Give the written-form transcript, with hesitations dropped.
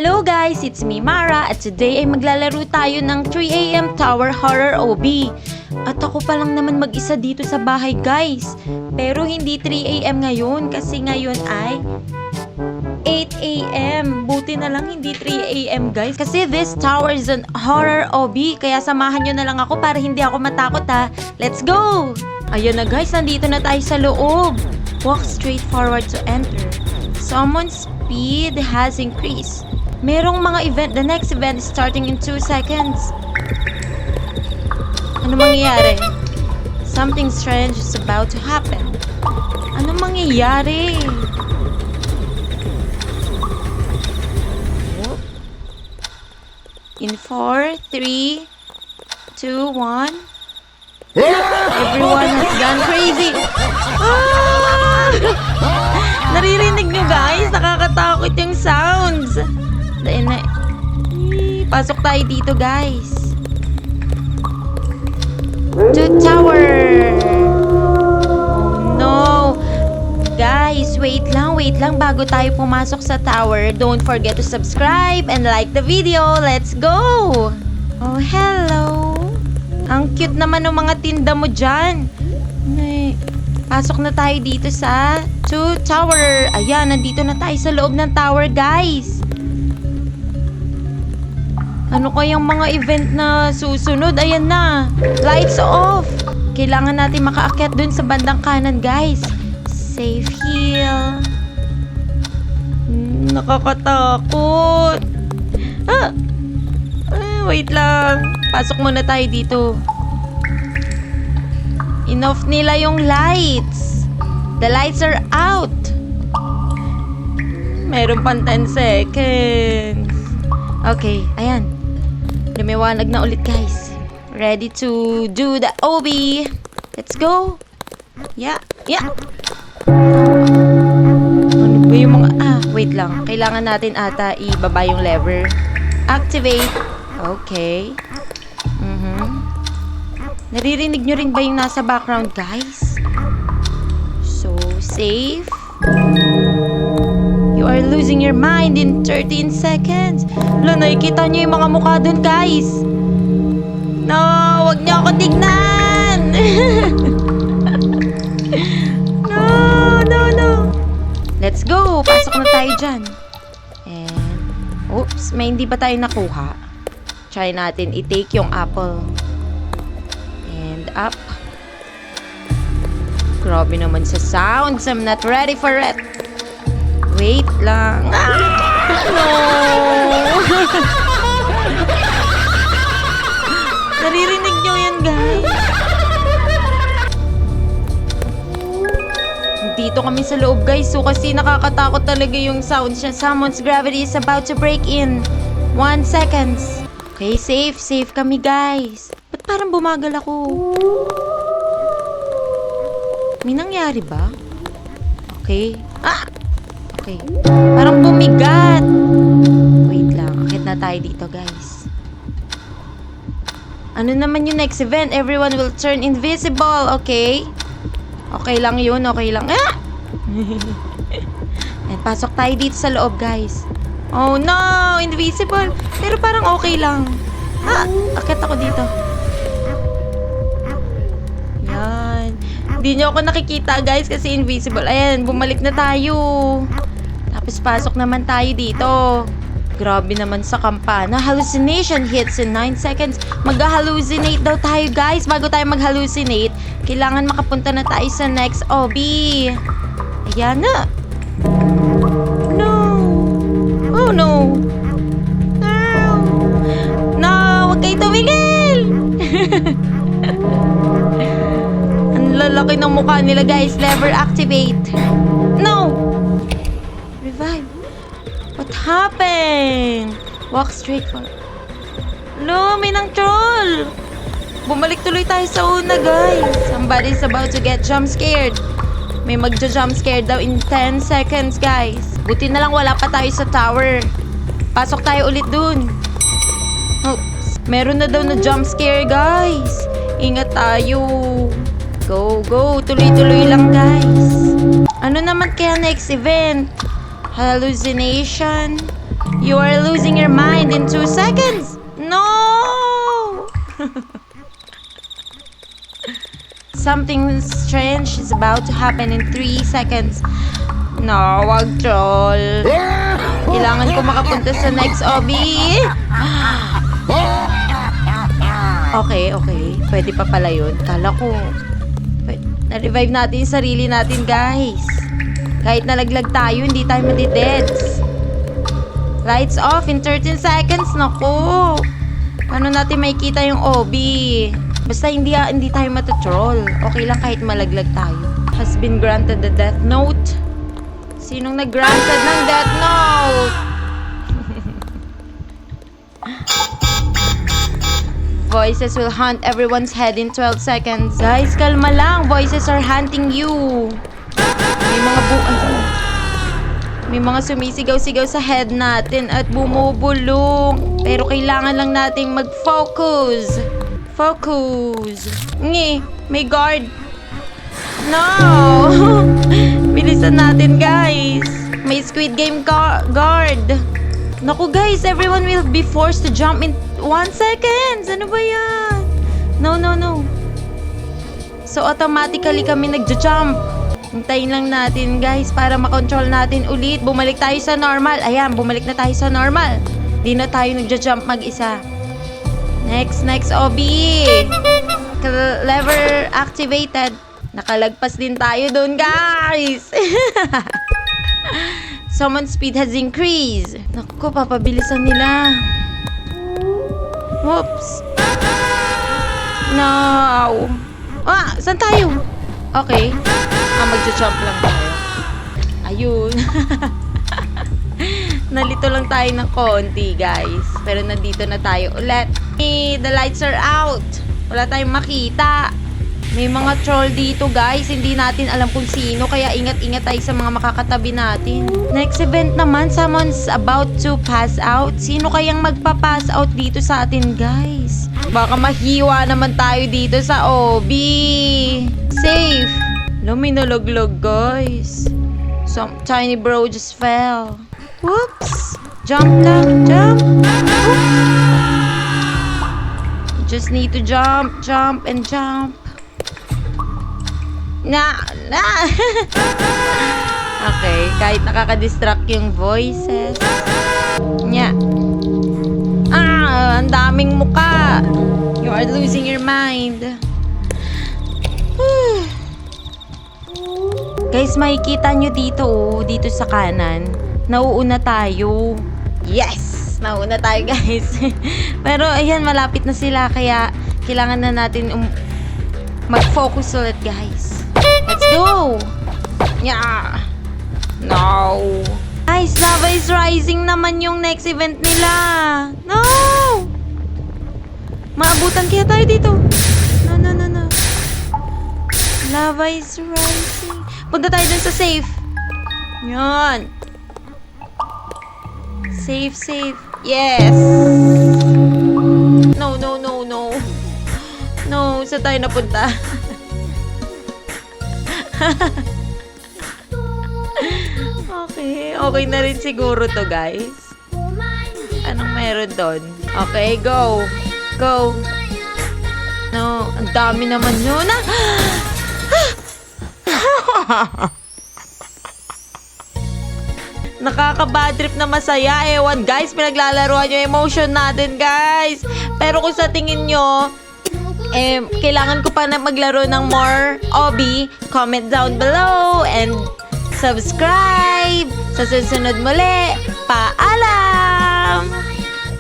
Hello guys! It's me Mara at today ay maglalaro tayo ng 3am Tower Horror OB. At ako pa lang naman mag-isa dito sa bahay guys. Pero hindi 3am ngayon kasi ngayon ay 8am. Buti na lang hindi 3am guys. Kasi this tower is an horror OB. Kaya samahan nyo na lang ako para hindi ako matakot ha. Let's go! Ayun na guys, nandito na tayo sa loob. Walk straight forward to enter. Someone's speed has increased. Merong mga event. The next event is starting in 2 seconds. Ano mangyayari? Something strange is about to happen. Ano mangyayari? In 4, 3, 2, 1. Everyone has gone crazy. Ah! Naririnig nyo guys? Nakakatakot yung sounds. Dahil na... Pasok tayo dito guys. To tower. Oh no. Guys, wait lang bago tayo pumasok sa tower. Don't forget to subscribe and like the video. Let's go! Oh, hello. Ang cute naman ng mga tinda mo dyan. Pasok na tayo dito sa 2 tower. Ayan, nandito na tayo sa loob ng tower, guys. Ano kayang mga event na susunod? Ayan na. Lights off. Kailangan natin makaakyat dun sa bandang kanan, guys. Safe heal. Nakakatakot. Wait lang. Pasok muna tayo dito. Enough nila yung lights. The lights are out. Meron pang 10 seconds. Okay, ayan. Lumiwanag na ulit, guys. Ready to do the OB. Let's go. Yeah. Ano ba yung mga... wait lang. Kailangan natin ata ibaba yung lever. Activate. Okay. Naririnig nyo rin ba yung nasa background, guys? So, safe. You are losing your mind in 13 seconds. Wala, nakikita nyo yung mga mukha dun, guys. No, wag nyo ako tignan. No. Let's go. Pasok na tayo dyan. And, oops, may hindi ba tayo nakuha? Try natin i-take yung apple. And up. Grabe naman sa sounds. I'm not ready for it. Wait lang. No! Naririnig nyo yan, guys? Dito kami sa loob, guys. So, kasi nakakatakot talaga yung sounds niya. Someone's gravity is about to break in. 1 seconds. Okay, safe kami, guys. Ba't parang bumagal ako? May nangyari ba? Okay. Okay. Parang bumigat. Wait lang. Akit na tayo dito, guys. Ano naman yung next event? Everyone will turn invisible. Okay. Okay lang yun. Okay lang. And pasok tayo dito sa loob, guys. Oh no! Invisible. Pero parang okay lang. Akit ako dito. Yan. Hindi nyo ako nakikita, guys, kasi invisible. Ayan, bumalik na tayo. Tapos pasok naman tayo dito. Grabe naman sa kampana. Hallucination hits in 9 seconds. Mag-hallucinate daw tayo, guys. Bago tayo mag-hallucinate, kailangan makapunta na tayo sa next OB. Ayan na. No. Oh, no. No, huwag kayo tumigil. Ang lalaki ng mukha nila, guys. Lever activate. No. Revive. What happened? Walk straight forward. No, may nang troll. Bumalik tuloy tayo sa una, guys. Somebody's about to get jump scared. May magja-jump scared daw in 10 seconds, guys. Buti na lang wala pa tayo sa tower. Pasok tayo ulit dun. Oops. Meron na daw na jump scare, guys. Ingat tayo. Go. Tuloy-tuloy lang, guys. Ano naman kaya next event? Hallucination? You are losing your mind in 2 seconds. No! Something strange is about to happen in 3 seconds. No, wag troll. Kailangan ko makapunta sa next obby. Okay. Pwede pa pala yun. Kala ko, na-revive natin yung sarili natin, guys. Kahit nalaglag tayo, hindi tayo matideds. Lights off in 13 seconds. Naku. Paano natin makikita yung obby? Basta hindi tayo matatroll. Okay lang kahit malaglag tayo. Has been granted the death note. Sinong nag-granted ng death note? Voices will hunt everyone's head in 12 seconds. Guys, kalma lang. Voices are hunting you. May mga sumisigaw-sigaw sa head natin at bumubulong. Pero kailangan lang nating mag-focus. Focus. May guard. No! Bilisan natin, guys. May Squid Game guard. Naku, guys, everyone will be forced to jump in 1 second. Ano ba yan? No. So, automatically kami nagja-jump. Hintayin lang natin, guys, para makontrol natin ulit. Bumalik tayo sa normal. Ayan, bumalik na tayo sa normal. Di na tayo nagja-jump mag-isa. Next, Obi. Lever activated. Nakalagpas din tayo doon, guys. Summon speed has increased. Naku, papabilisan nila. Whoops. No. Saan tayo? Okay. Magja-jump lang tayo. Ayun. Nalito lang tayo ng konti, guys. Pero nandito na tayo ulit. The lights are out. Wala tayong makita. May mga troll dito, guys. Hindi natin alam kung sino. Kaya ingat-ingat tayo sa mga makakatabi natin. Next event naman, someone's about to pass out. Sino kayang magpa-pass out dito sa atin, guys? Baka mahiwa naman tayo dito sa Obi. Safe. Luminulog-log, guys. Some tiny bro just fell. Whoops. Jump lang. Jump. Oops. Just need to jump, and jump. Okay, kahit nakaka-distract yung voices. Ang daming muka. You are losing your mind. Guys, makikita nyo dito, dito sa kanan. Nauuna tayo. Yes! Nauuna tayo, guys. Pero, ayan, malapit na sila. Kaya, kailangan na natin mag-focus ulit, guys. Let's go! No! Guys, lava is rising naman yung next event nila. No! Maabutan kaya tayo dito. No. Lava is rising. Punta tayo dun sa safe. Yan. Safe. Yes! No. No, saan tayo napunta? Okay na rin siguro to, guys. Anong meron doon? Okay, go. No, ang dami naman yun. Nakaka-bad trip na masaya. Ewan, guys, pinaglalaruan yung emotion natin, guys. Pero kung sa tingin nyo, kailangan ko pa na maglaro ng more Obi, comment down below and subscribe. Sa susunod muli, paalam!